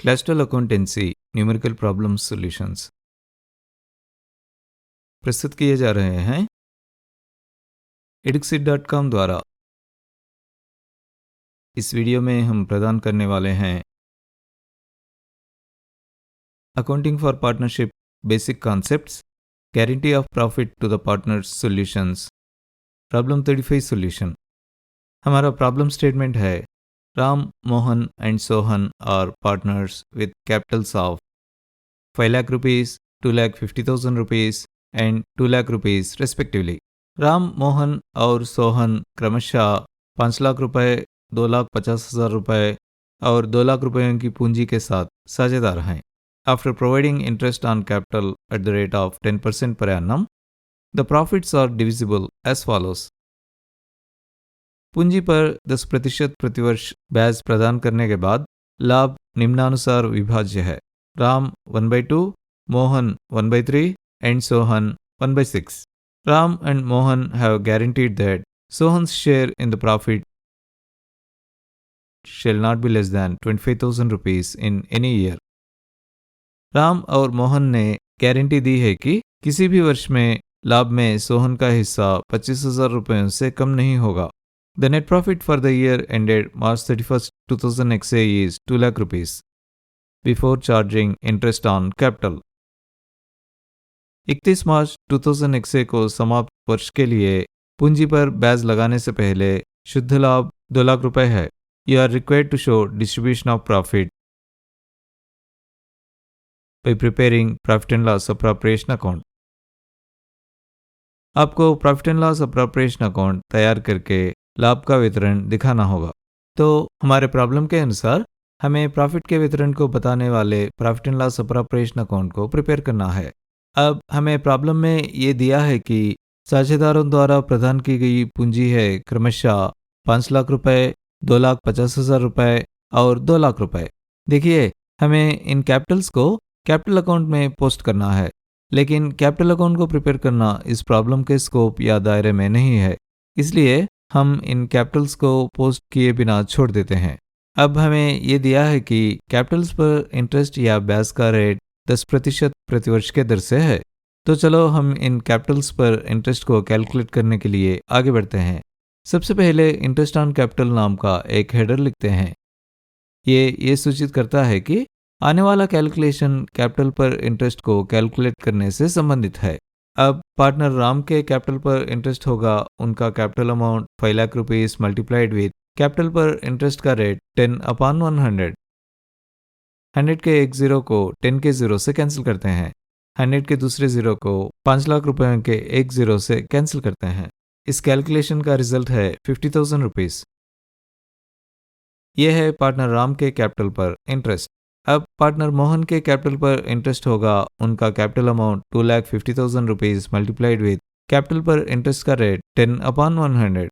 Clustal accountancy numerical problem solutions प्रस्तुत किए जा रहे हैं eduksit.com द्वारा। इस वीडियो में हम प्रदान करने वाले हैं accounting for partnership basic concepts, guarantee of profit to the partners solutions, problem 35 solution. हमारा प्रॉब्लम स्टेटमेंट है Ram, Mohan and Sohan are partners with capitals of 5 lakh rupees, 2,50,000 rupees and 2 lakh rupees respectively. Ram, Mohan और सोहन क्रमशः 5 लाख रुपए, 2,50,000 रुपए और 2 लाख रुपयों की पूंजी के साथ साझेदार हैं। After providing interest on capital at the rate of 10% per annum, the profits are divisible as follows. पूंजी पर 10% प्रतिवर्ष ब्याज प्रदान करने के बाद लाभ निम्नानुसार विभाज्य है। Ram 1/2, Mohan 1/3 and Sohan 1/6. Ram and Mohan have guaranteed that Sohan's share in the profit shall not be less than 25,000 rupees in any year. Ram और मोहन ने गारंटी दी है कि किसी भी वर्ष में लाभ में सोहन का हिस्सा 25,000 रुपयों से कम नहीं होगा। The net profit for the year ended March 31st, 2000 is 2 lakh rupees before charging interest on capital. 31 मार्च 2000 को समाप्त वर्ष के लिए पूंजी पर ब्याज लगाने से पहले शुद्ध लाभ 2 लाख रुपए है। You are required to show distribution of profit by preparing profit and loss appropriation account. आपको profit and loss appropriation account तैयार करके लाभ का वितरण दिखाना होगा। तो हमारे प्रॉब्लम के अनुसार हमें प्रॉफिट के वितरण को बताने वाले profit and loss appropriation account को प्रिपेयर करना है। अब हमें प्रॉब्लम में ये दिया है कि साझेदारों द्वारा प्रदान की गई पूंजी है क्रमशः 5 लाख रुपए, 2,50,000 रुपए और 2 लाख रुपए। देखिए, हमें इन कैपिटल्स को कैपिटल अकाउंट में पोस्ट करना है, लेकिन कैपिटल अकाउंट को प्रिपेयर करना इस प्रॉब्लम के स्कोप या दायरे में नहीं है, इसलिए हम इन कैपिटल्स को पोस्ट किए बिना छोड़ देते हैं। अब हमें ये दिया है कि कैपिटल्स पर इंटरेस्ट या ब्याज का रेट 10% प्रतिवर्ष के दर से है। तो चलो हम इन कैपिटल्स पर इंटरेस्ट को कैलकुलेट करने के लिए आगे बढ़ते हैं। सबसे पहले इंटरेस्ट ऑन कैपिटल नाम का एक हेडर लिखते हैं। ये सूचित करता है कि आने वाला कैलकुलेशन कैपिटल पर इंटरेस्ट को कैलकुलेट करने से संबंधित है। अब पार्टनर राम के कैपिटल पर इंटरेस्ट होगा उनका capital amount 5 lakh rupees multiplied with capital पर इंटरेस्ट का रेट 10/100। 100 के एक जीरो को 10 के जीरो से कैंसिल करते हैं। 100 के दूसरे जीरो को 5 लाख रुपयों के एक जीरो से कैंसिल करते हैं। इस कैलकुलेशन का रिजल्ट है 50,000 रुपीस। यह है पार्टनर राम के कैपिटल पर इंटरेस्ट। अब पार्टनर मोहन के कैपिटल पर इंटरेस्ट होगा उनका capital amount 2,50,000 rupees multiplied with capital पर इंटरेस्ट का रेट 10/100।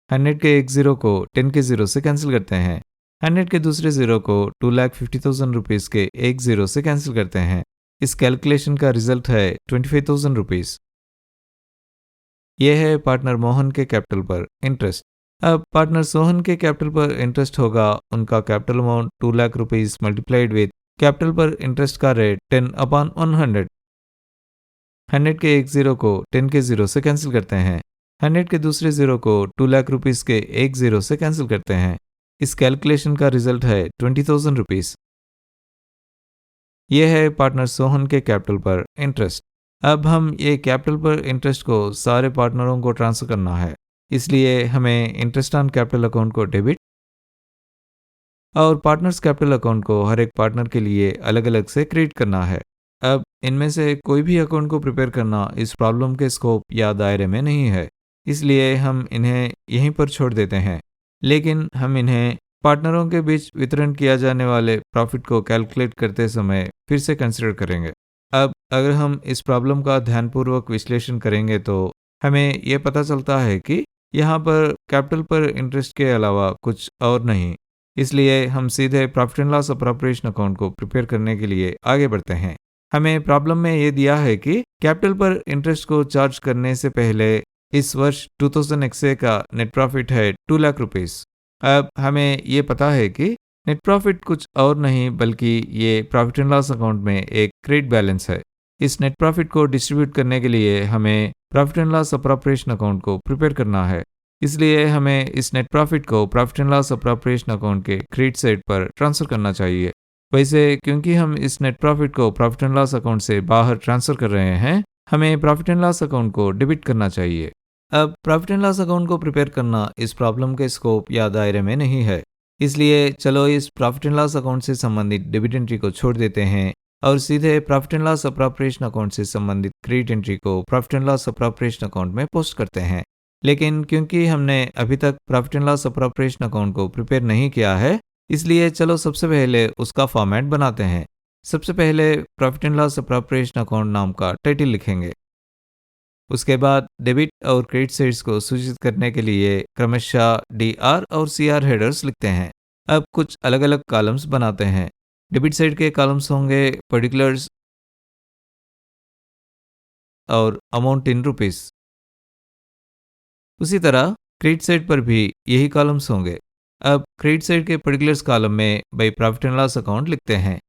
100 के एक जीरो को 10 के जीरो से कैंसिल करते हैं। 100 के दूसरे जीरो को 2,50,000 रुपीस के एक जीरो से कैंसिल करते हैं। इस कैलकुलेशन का रिजल्ट है 25,000 रुपीस। यह है पार्टनर मोहन के कैपिटल पर इंटरेस्ट। अब पार्टनर सोहन के कैपिटल पर इंटरेस्ट होगा उनका capital amount 2 lakh rupees multiplied with capital पर इंटरेस्ट का रेट 10/100। 100 के एक जीरो को 10 के जीरो से कैंसिल करते हैं। 100 के दूसरे जीरो को 2 लाख रुपीस के एक जीरो से कैंसिल करते हैं। इस कैलकुलेशन का रिजल्ट है 20,000 रुपीस। यह है पार्टनर सोहन के कैपिटल पर इंटरेस्ट। अब हम ये कैपिटल पर इंटरेस्ट को सारे पार्टनरों को ट्रांसफर करना है, इसलिए हमें इंटरेस्ट ऑन कैपिटल अकाउंट को डेबिट और पार्टनर्स कैपिटल अकाउंट को हर एक पार्टनर के लिए अलग अलग से क्रिएट करना है। अब इनमें से कोई भी अकाउंट को प्रिपेयर करना इस प्रॉब्लम के स्कोप या दायरे में नहीं है, इसलिए हम इन्हें यहीं पर छोड़ देते हैं। लेकिन हम इन्हें पार्टनरों के बीच वितरण किया जाने वाले प्रॉफिट को कैलकुलेट करते समय फिर से कंसिडर करेंगे। अब अगर हम इस प्रॉब्लम का ध्यानपूर्वक विश्लेषण करेंगे तो हमें यह पता चलता है कि यहाँ पर कैपिटल पर इंटरेस्ट के अलावा कुछ और नहीं, इसलिए हम सीधे profit and loss appropriation account को प्रिपेयर करने के लिए आगे बढ़ते हैं। हमें प्रॉब्लम में ये दिया है कि कैपिटल पर इंटरेस्ट को चार्ज करने से पहले इस वर्ष 2000 का नेट प्रॉफिट है 2 लाख रुपीस। अब हमें ये पता है कि नेट प्रॉफिट कुछ और नहीं बल्कि ये प्रॉफिट एंड लॉस अकाउंट में एक क्रेडिट बैलेंस है। इस नेट प्रॉफिट को डिस्ट्रीब्यूट करने के लिए हमें profit and loss appropriation account को प्रिपेयर करना है। इसलिए हमें इस नेट प्रॉफिट को profit and loss appropriation account के क्रेडिट साइड पर ट्रांसफर करना चाहिए। वैसे क्योंकि हम इस नेट प्रॉफिट को प्रॉफिट एंड लॉस अकाउंट से बाहर ट्रांसफर कर रहे हैं, हमें प्रॉफिट एंड लॉस अकाउंट को डेबिट करना चाहिए। अब प्रॉफिट एंड लॉस अकाउंट को प्रिपेयर करना इस प्रॉब्लम के स्कोप या दायरे में नहीं है, इसलिए चलो इस प्रॉफिट एंड लॉस अकाउंट से संबंधित डेबिट एंट्री को छोड़ देते हैं और सीधे profit and loss appropriation account से संबंधित क्रेडिट एंट्री को profit and loss appropriation account में पोस्ट करते हैं। लेकिन क्योंकि हमने अभी तक profit and loss appropriation account को प्रिपेयर नहीं किया है, इसलिए चलो सबसे पहले उसका फॉर्मेट बनाते हैं। सबसे पहले profit and loss appropriation account नाम का टाइटल लिखेंगे। उसके बाद डेबिट और क्रेडिट साइड्स को सूचित करने के लिए क्रमशः DR और CR हेडर्स लिखते हैं। अब कुछ अलग अलग कॉलम्स बनाते हैं। डेबिट साइड के कॉलम्स होंगे पर्टिकुलर्स और अमाउंट इन रुपीस। उसी तरह क्रेडिट साइड पर भी यही कॉलम्स होंगे। अब क्रेडिट साइड के पर्टिकुलर्स कॉलम में by profit and loss account लिखते हैं।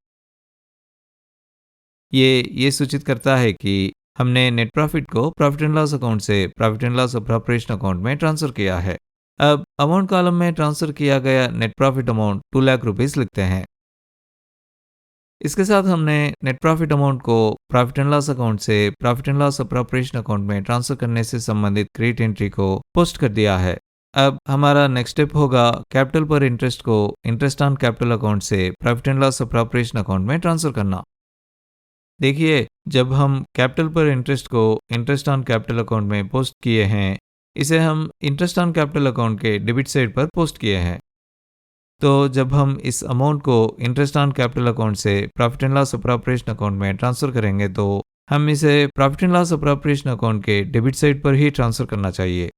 ये सूचित करता है कि हमने नेट प्रॉफिट को प्रॉफिट एंड लॉस अकाउंट से profit and loss appropriation account में ट्रांसफर किया है। अब अमाउंट कॉलम में ट्रांसफर किया गया net profit amount 2 lakh rupees लिखते हैं। इसके साथ हमने नेट प्रॉफिट अमाउंट को प्रॉफिट एंड लॉस अकाउंट से profit and loss appropriation account में ट्रांसफर करने से संबंधित क्रेडिट एंट्री को पोस्ट कर दिया है। अब हमारा नेक्स्ट स्टेप होगा कैपिटल पर इंटरेस्ट को इंटरेस्ट ऑन कैपिटल अकाउंट से profit and loss appropriation account में ट्रांसफर करना। देखिए, जब हम कैपिटल पर इंटरेस्ट को इंटरेस्ट ऑन कैपिटल अकाउंट में पोस्ट किए हैं, इसे हम इंटरेस्ट ऑन कैपिटल अकाउंट के डेबिट साइड पर पोस्ट किए हैं। तो जब हम इस अमाउंट को इंटरेस्ट ऑन कैपिटल अकाउंट से profit and loss appropriation account में ट्रांसफर करेंगे तो हम इसे profit and loss appropriation account के डेबिट साइड पर ही ट्रांसफर करना चाहिए।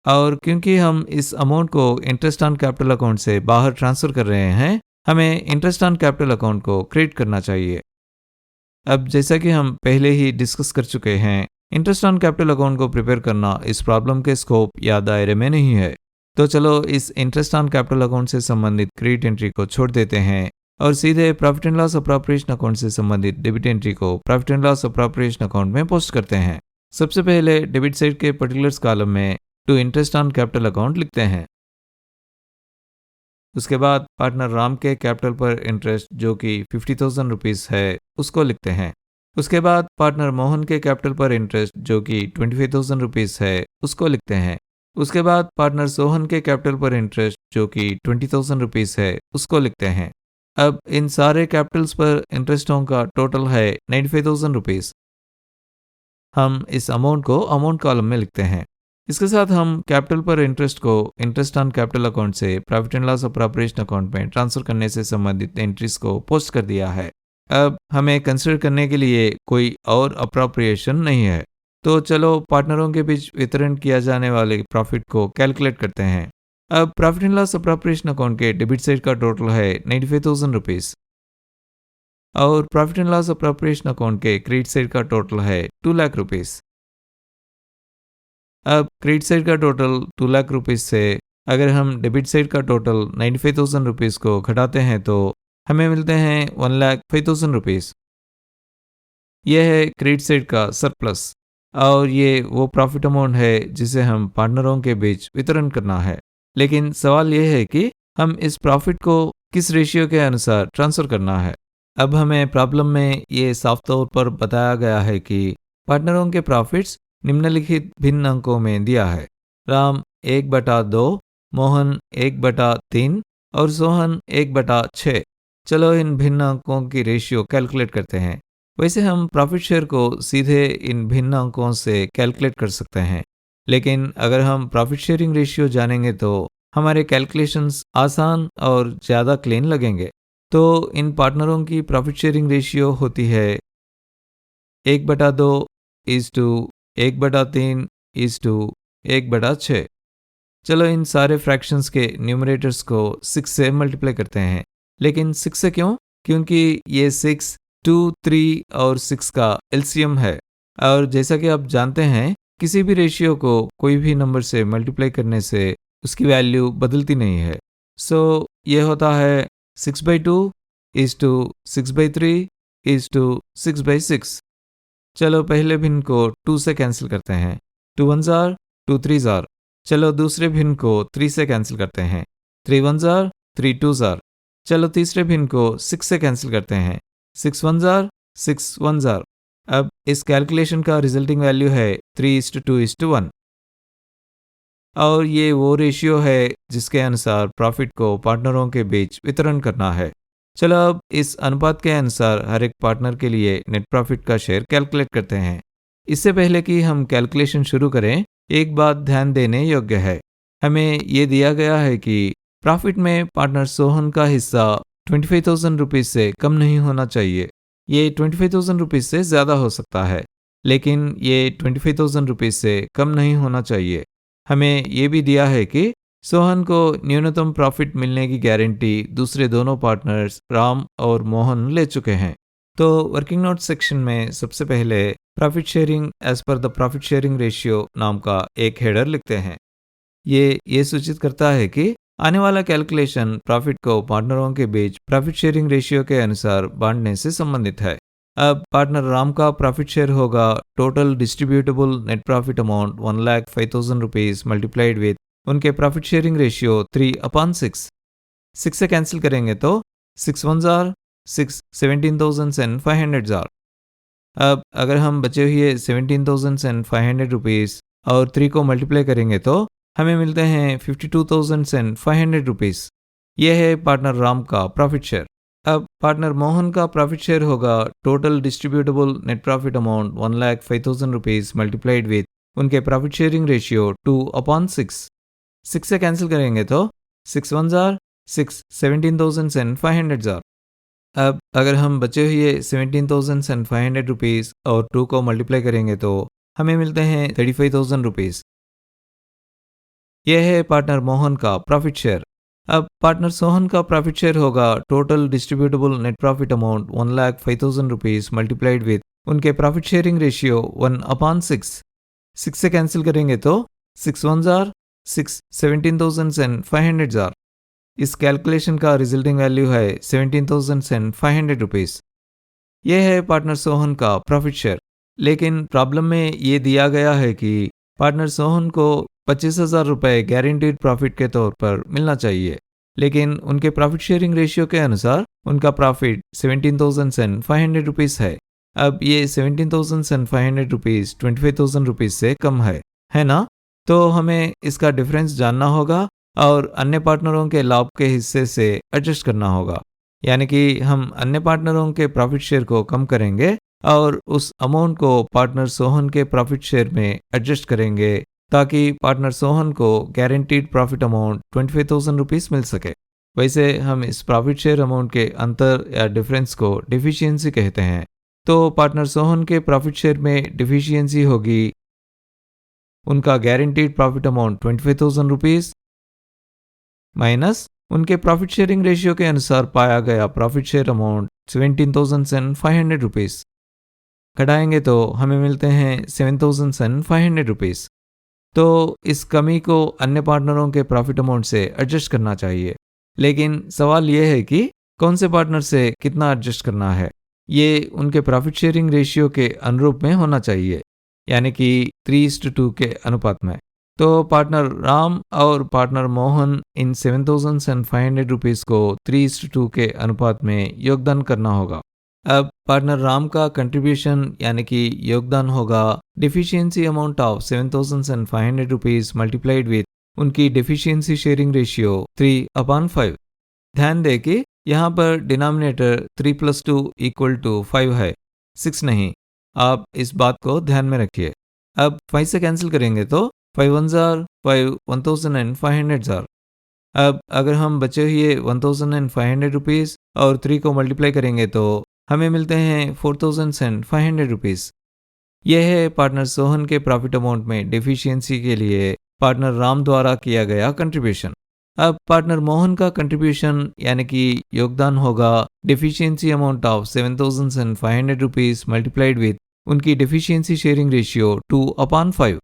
और क्योंकि हम इस अमाउंट को इंटरेस्ट ऑन कैपिटल अकाउंट से बाहर ट्रांसफर कर रहे हैं, हमें इंटरेस्ट ऑन कैपिटल अकाउंट को क्रेडिट करना चाहिए। अब जैसा कि हम पहले ही डिस्कस कर चुके हैं, इंटरेस्ट ऑन कैपिटल अकाउंट को प्रिपेयर करना इस प्रॉब्लम के स्कोप या दायरे में नहीं है। तो चलो इस इंटरेस्ट ऑन कैपिटल अकाउंट से संबंधित क्रेडिट एंट्री को छोड़ देते हैं और सीधे profit and loss appropriation account से संबंधित डेबिट एंट्री को profit and loss appropriation account में पोस्ट करते हैं। सबसे पहले डेबिट साइड के पर्टिकुलर्स कॉलम में to interest on capital account लिखते हैं। उसके बाद पार्टनर राम के कैपिटल पर इंटरेस्ट जो कि 50,000 रुपीस है, उसको लिखते हैं। उसके बाद पार्टनर मोहन के कैपिटल पर इंटरेस्ट जो कि 25,000 रुपीस है, उसको लिखते हैं। उसके बाद पार्टनर सोहन के कैपिटल पर इंटरेस्ट जो कि 20,000 रुपीस है, उसको लिखते हैं। अब इन सारे कैपिटल्स पर इंटरेस्टों का टोटल है 95,000 रुपीस। हम इस अमाउंट को अमाउंट कॉलम में लिखते हैं। इसके साथ हम कैपिटल पर इंटरेस्ट को इंटरेस्ट ऑन कैपिटल अकाउंट से profit and loss appropriation account में ट्रांसफर करने से संबंधित एंट्रीज को पोस्ट कर दिया है। अब हमें कंसिडर करने के लिए कोई और अप्रोप्रिएशन नहीं है, तो चलो पार्टनरों के बीच वितरण किया जाने वाले प्रॉफिट को कैलकुलेट करते हैं। अब profit and loss appropriation account के डेबिट साइड का टोटल है 95,000 रुपीस और profit and loss appropriation account के क्रेडिट साइड का टोटल है 2 लाख रुपीस। अब क्रेडिट साइड का टोटल 2 लाख रुपीस से अगर हम डेबिट साइड का टोटल 95,000 रुपीस को घटाते हैं तो हमें मिलते हैं 1,05,000 रुपीस। यह है क्रेडिट साइड का सरप्लस और ये वो प्रॉफिट अमाउंट है जिसे हम पार्टनरों के बीच वितरण करना है। लेकिन सवाल यह है कि हम इस प्रॉफिट को किस रेशियो के अनुसार ट्रांसफर करना है। अब हमें प्रॉब्लम में ये साफ तौर पर बताया गया है कि पार्टनरों के प्रॉफिट्स निम्नलिखित भिन्न अंकों में दिया है। राम 1/2, मोहन 1/3 और सोहन 1/6। चलो इन भिन्न अंकों की रेशियो कैलकुलेट करते हैं। वैसे हम प्रॉफिट शेयर को सीधे इन भिन्न अंकों से कैलकुलेट कर सकते हैं, लेकिन अगर हम प्रॉफिट शेयरिंग रेशियो जानेंगे तो हमारे कैलकुलेशंस आसान और ज़्यादा क्लीन लगेंगे। तो इन पार्टनरों की प्रॉफिट शेयरिंग रेशियो होती है 1/2 1/3 1/6। चलो इन सारे फ्रैक्शंस के न्यूमरेटर्स को 6 से मल्टीप्लाई करते हैं। लेकिन 6 से क्यों? क्योंकि ये 6, 2, 3 और 6 का एलसीएम है और जैसा कि आप जानते हैं किसी भी रेशियो को कोई भी नंबर से मल्टीप्लाई करने से उसकी वैल्यू बदलती नहीं है। सो ये होता है 6/2 इज टू 6/3 इज टू 6/6। चलो पहले भिन्न को 2 से कैंसिल करते हैं। 2 1s are 2 3s are। चलो दूसरे भिन्न को 3 से कैंसिल करते हैं। 3 1s are 3 2s are। चलो तीसरे भिन्न को 6 से कैंसिल करते हैं। 6 1s are 6 1s are। अब इस कैलकुलेशन का रिजल्टिंग वैल्यू है 3:2:1 और ये वो रेशियो है जिसके अनुसार प्रॉफिट को पार्टनरों के बीच वितरण करना है। चलो अब इस अनुपात के अनुसार हर एक पार्टनर के लिए नेट प्रॉफिट का शेयर कैलकुलेट करते हैं। इससे पहले कि हम कैलकुलेशन शुरू करें, एक बात ध्यान देने योग्य है। हमें ये दिया गया है कि प्रॉफिट में पार्टनर सोहन का हिस्सा 25,000 रुपीज़ से कम नहीं होना चाहिए। ये 25,000 रुपीज़ से ज़्यादा हो सकता है, लेकिन ये 25,000 रुपीज़ से कम नहीं होना चाहिए। हमें ये भी दिया है कि सोहन को न्यूनतम प्रॉफिट मिलने की गारंटी दूसरे दोनों पार्टनर्स राम और मोहन ले चुके हैं। तो वर्किंग नोट सेक्शन में सबसे पहले profit sharing as per the profit sharing ratio नाम का एक हेडर लिखते हैं। ये सूचित करता है कि आने वाला कैलकुलेशन प्रॉफिट को पार्टनरों के बीच प्रॉफिट शेयरिंग रेशियो के अनुसार बांटने से संबंधित है। अब पार्टनर राम का प्रॉफिट शेयर होगा total distributable net profit amount 1,05,000 rupees multiplied with उनके प्रॉफिट शेयरिंग रेशियो 3/6। 6 से कैंसिल करेंगे तो 6 1s are 6 17,500 are। अब अगर हम बचे हुए 17,500 रुपीज़ और 3 को मल्टीप्लाई करेंगे तो हमें मिलते हैं 52,500 रुपीज़। यह है पार्टनर राम का प्रॉफिट शेयर। अब पार्टनर मोहन का प्रॉफिट शेयर होगा total distributable net profit amount 1,05,000 rupees multiplied with उनके प्रॉफिट शेयरिंग रेशियो 2/6। 6 से कैंसिल करेंगे तो 6 1s are 6 17,500 are। अब अगर हम बचे हुए 17,500 रुपीज़ और 2 को मल्टीप्लाई करेंगे तो हमें मिलते हैं 35,000 रुपीज़। यह है पार्टनर मोहन का प्रॉफिट शेयर। अब पार्टनर सोहन का प्रॉफिट शेयर होगा total distributable net profit amount 1,05,000 rupees multiplied with उनके प्रॉफिट शेयरिंग रेशियो 1/6। 6 से कैंसिल करेंगे तो 6 1s are 6 17,500 are। इस कैलकुलेशन का रिजल्टिंग वैल्यू है 17,500 रुपीज़। यह है पार्टनर सोहन का प्रॉफिट शेयर। लेकिन प्रॉब्लम में ये दिया गया है कि पार्टनर सोहन को 25,000 रुपये गारंटीड प्रॉफिट के तौर पर मिलना चाहिए, लेकिन उनके प्रॉफिट शेयरिंग रेशियो के अनुसार उनका प्रॉफिट 17,500 रुपीज़ है। अब ये 17,500 रुपीज़ 25,000 रुपीज़ से कम है ना? तो हमें इसका डिफरेंस जानना होगा और अन्य पार्टनरों के लाभ के हिस्से से एडजस्ट करना होगा। यानी कि हम अन्य पार्टनरों के प्रॉफिट शेयर को कम करेंगे और उस अमाउंट को पार्टनर सोहन के प्रॉफिट शेयर में एडजस्ट करेंगे ताकि पार्टनर सोहन को गारंटीड प्रॉफिट अमाउंट 25,000 रुपीज़ मिल सके। वैसे हम इस प्रॉफिट शेयर अमाउंट के अंतर या डिफरेंस को डिफिशियंसी कहते हैं। तो पार्टनर सोहन के प्रॉफिट शेयर में डिफिशियंसी होगी उनका guaranteed profit amount 25,000 rupees minus उनके प्रॉफिट शेयरिंग रेशियो के अनुसार पाया गया प्रॉफिट शेयर अमाउंट 17,500 रुपीज़। घटाएंगे तो हमें मिलते हैं 7,500 रुपीज़। तो इस कमी को अन्य पार्टनरों के प्रॉफिट अमाउंट से एडजस्ट करना चाहिए। लेकिन सवाल यह है कि कौन से पार्टनर से कितना एडजस्ट करना है। ये उनके प्रॉफिट शेयरिंग रेशियो के अनुरूप में होना चाहिए, यानी कि 3:2 के अनुपात में। तो पार्टनर राम और पार्टनर मोहन इन 7,500 रुपीज़ को 3:2 के अनुपात में योगदान करना होगा। अब पार्टनर राम का कंट्रीब्यूशन यानी कि योगदान होगा deficiency amount of 7,500 rupees multiplied with उनकी डिफिशियंसी शेयरिंग रेशियो 3/5। ध्यान दें कि यहाँ पर डिनोमिनेटर 3 + 2 = 5 है, 6 नहीं। आप इस बात को ध्यान में रखिए। अब 5 से कैंसिल करेंगे तो 5 1s are 5 1,500 are। अब अगर हम बचे हुए 1,500 रुपीज़ और 3 को मल्टीप्लाई करेंगे तो हमें मिलते हैं 4,500 रुपीज़। यह है पार्टनर सोहन के प्रॉफिट अमाउंट में डिफिशियंसी के लिए पार्टनर राम द्वारा किया गया कंट्रीब्यूशन। अब पार्टनर मोहन का कंट्रीब्यूशन यानी कि योगदान होगा deficiency amount of 7,500 rupees multiplied with उनकी डिफिशियंसी शेयरिंग रेशियो 2/5।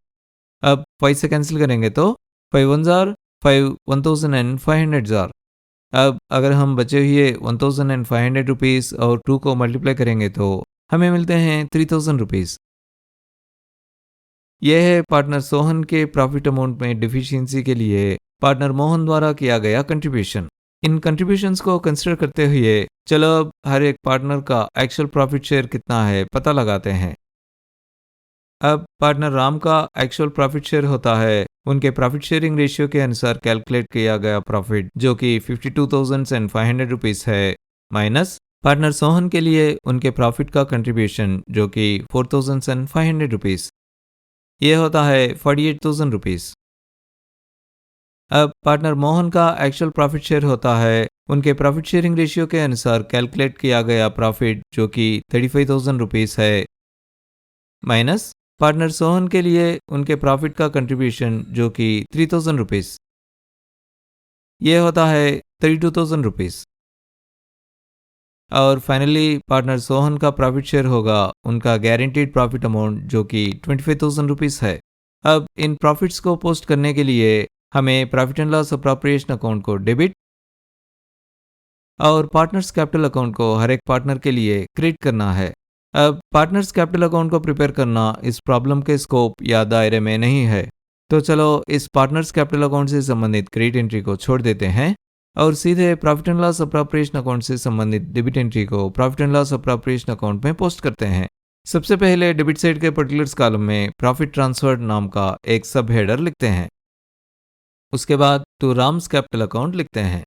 अब 5 से कैंसिल करेंगे तो 5 1s are 5 1,500 are। अब अगर हम बचे हुए 1500 रुपीज़ और 2 को मल्टीप्लाई करेंगे तो हमें मिलते हैं 3000 रुपीज़। यह है पार्टनर सोहन के प्रॉफिट अमाउंट में डिफिशियंसी के लिए पार्टनर मोहन द्वारा किया गया कंट्रीब्यूशन। इन कंट्रीब्यूशंस को कंसिडर करते हुए चलो अब हर एक पार्टनर का एक्चुअल प्रॉफिट शेयर कितना है पता लगाते हैं। अब पार्टनर राम का एक्चुअल प्रॉफिट शेयर होता है उनके प्रॉफिट शेयरिंग रेशियो के अनुसार कैलकुलेट किया गया प्रॉफिट जो कि 52,500 रुपीज़ है, माइनस पार्टनर सोहन के लिए उनके प्रॉफिट का कंट्रीब्यूशन जो कि 4,500 रुपीज़, ये होता है 48,000 रुपीज़। अब पार्टनर मोहन का एक्चुअल प्रॉफिट शेयर होता है उनके प्रॉफिट शेयरिंग रेशियो के अनुसार कैलकुलेट किया गया प्रॉफिट जो कि 35,000 रुपीज़ है, माइनस पार्टनर सोहन के लिए उनके प्रॉफिट का कंट्रीब्यूशन जो कि 3,000 रुपीज़, ये होता है 32,000 रुपीज़। और फाइनली पार्टनर सोहन का प्रॉफिट शेयर होगा उनका गारंटीड प्रॉफिट अमाउंट जो कि 25,000 रुपीज़ है। अब इन प्रॉफिट्स को पोस्ट करने के लिए हमें profit and loss appropriation account को डेबिट और पार्टनर्स कैपिटल अकाउंट को हर एक पार्टनर के लिए क्रिएट करना है। अब पार्टनर्स कैपिटल अकाउंट को प्रिपेयर करना इस प्रॉब्लम के स्कोप या दायरे में नहीं है, तो चलो इस पार्टनर्स कैपिटल अकाउंट से संबंधित क्रेडिट एंट्री को छोड़ देते हैं और सीधे profit and loss appropriation account से संबंधित डेबिट एंट्री को profit and loss appropriation account में पोस्ट करते हैं। सबसे पहले डेबिट साइड के पर्टिकुलर्स कॉलम में प्रॉफिट ट्रांसफर्ड नाम का एक सब हेडर लिखते हैं। उसके बाद टू राम्स कैपिटल अकाउंट लिखते हैं।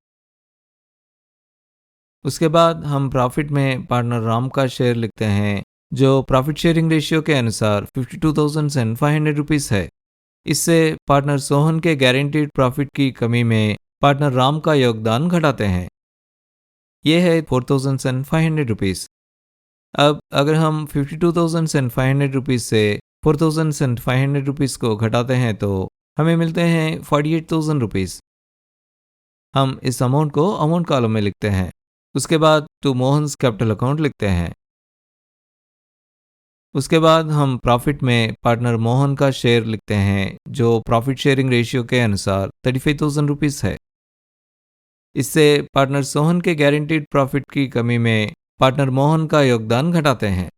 उसके बाद हम प्रॉफिट में पार्टनर राम का शेयर लिखते हैं जो प्रॉफिट शेयरिंग रेशियो के अनुसार 52,500 रुपीज़ है। इससे पार्टनर सोहन के गारंटीड प्रॉफिट की कमी में पार्टनर राम का योगदान घटाते हैं, यह है 4,500 रुपीज़। अब अगर हम 52,500 रुपीज़ से 4,500 रुपीज़ को घटाते हैं तो हमें मिलते हैं 48,000 रुपीज़। हम इस अमाउंट को अमाउंट कॉलम में लिखते हैं। उसके बाद टू मोहन्स कैपिटल अकाउंट लिखते हैं। उसके बाद हम प्रॉफिट में पार्टनर मोहन का शेयर लिखते हैं जो प्रॉफिट शेयरिंग रेशियो के अनुसार 35,000 रुपीज़ है। इससे पार्टनर सोहन के गारंटीड प्रॉफिट की कमी में पार्टनर मोहन का योगदान घटाते हैं,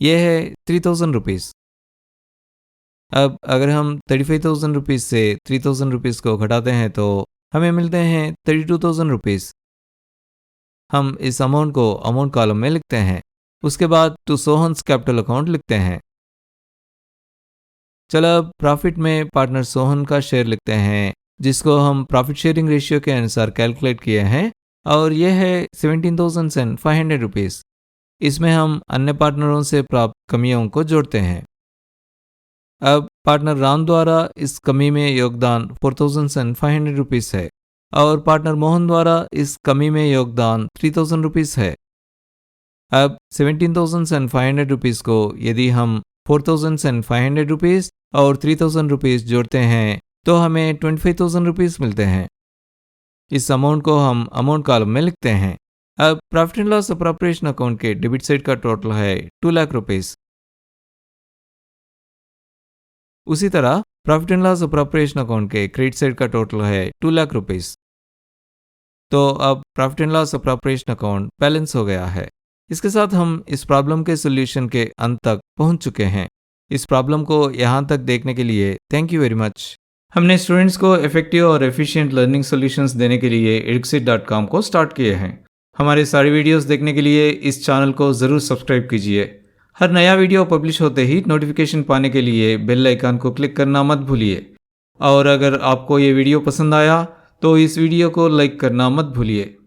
यह है 3,000 रुपीज़। अब अगर हम 35,000 रुपीज़ से 3,000 रुपीज़ को घटाते हैं तो हमें मिलते हैं 32,000 रुपीज़। हम इस अमाउंट को अमाउंट कॉलम में लिखते हैं। उसके बाद टू सोहन्स कैपिटल अकाउंट लिखते हैं। चलो अब प्रॉफिट में पार्टनर सोहन का शेयर लिखते हैं जिसको हम प्रॉफिट शेयरिंग रेशियो के अनुसार कैलकुलेट किए हैं और यह है 17,500 रुपीज़। इसमें हम अन्य पार्टनरों से प्राप्त कमियों को जोड़ते हैं। अब पार्टनर राम द्वारा इस कमी में योगदान 4,500 रुपीज़ है और पार्टनर मोहन द्वारा इस कमी में योगदान 3,000 रुपीज़ है। अब 17,500 रुपीज़ को यदि हम 4,500 रुपीज़ और 3,000 रुपीज़ जोड़ते हैं तो हमें 25,000 रुपीज़ मिलते हैं। इस अमाउंट को हम अमाउंट कॉलम में लिखते हैं। अब profit and loss appropriation account के डेबिट साइड का टोटल है 2 लाख रुपीज़। उसी तरह profit and loss appropriation account के क्रेडिट साइड का टोटल है 2 लाख रुपीज़। तो अब profit and loss appropriation account balance हो गया है। इसके साथ हम इस प्रॉब्लम के सॉल्यूशन के अंत तक पहुंच चुके हैं। इस प्रॉब्लम को यहाँ तक देखने के लिए थैंक यू वेरी मच। हमने स्टूडेंट्स को इफेक्टिव और एफिशिएंट लर्निंग सॉल्यूशंस देने के लिए eduxit.com को स्टार्ट किए हैं। हमारे सारे वीडियोस देखने के लिए इस चैनल को ज़रूर सब्सक्राइब कीजिए। हर नया वीडियो पब्लिश होते ही नोटिफिकेशन पाने के लिए बेल आइकन को क्लिक करना मत भूलिए। और अगर आपको ये वीडियो पसंद आया तो इस वीडियो को लाइक करना मत भूलिए।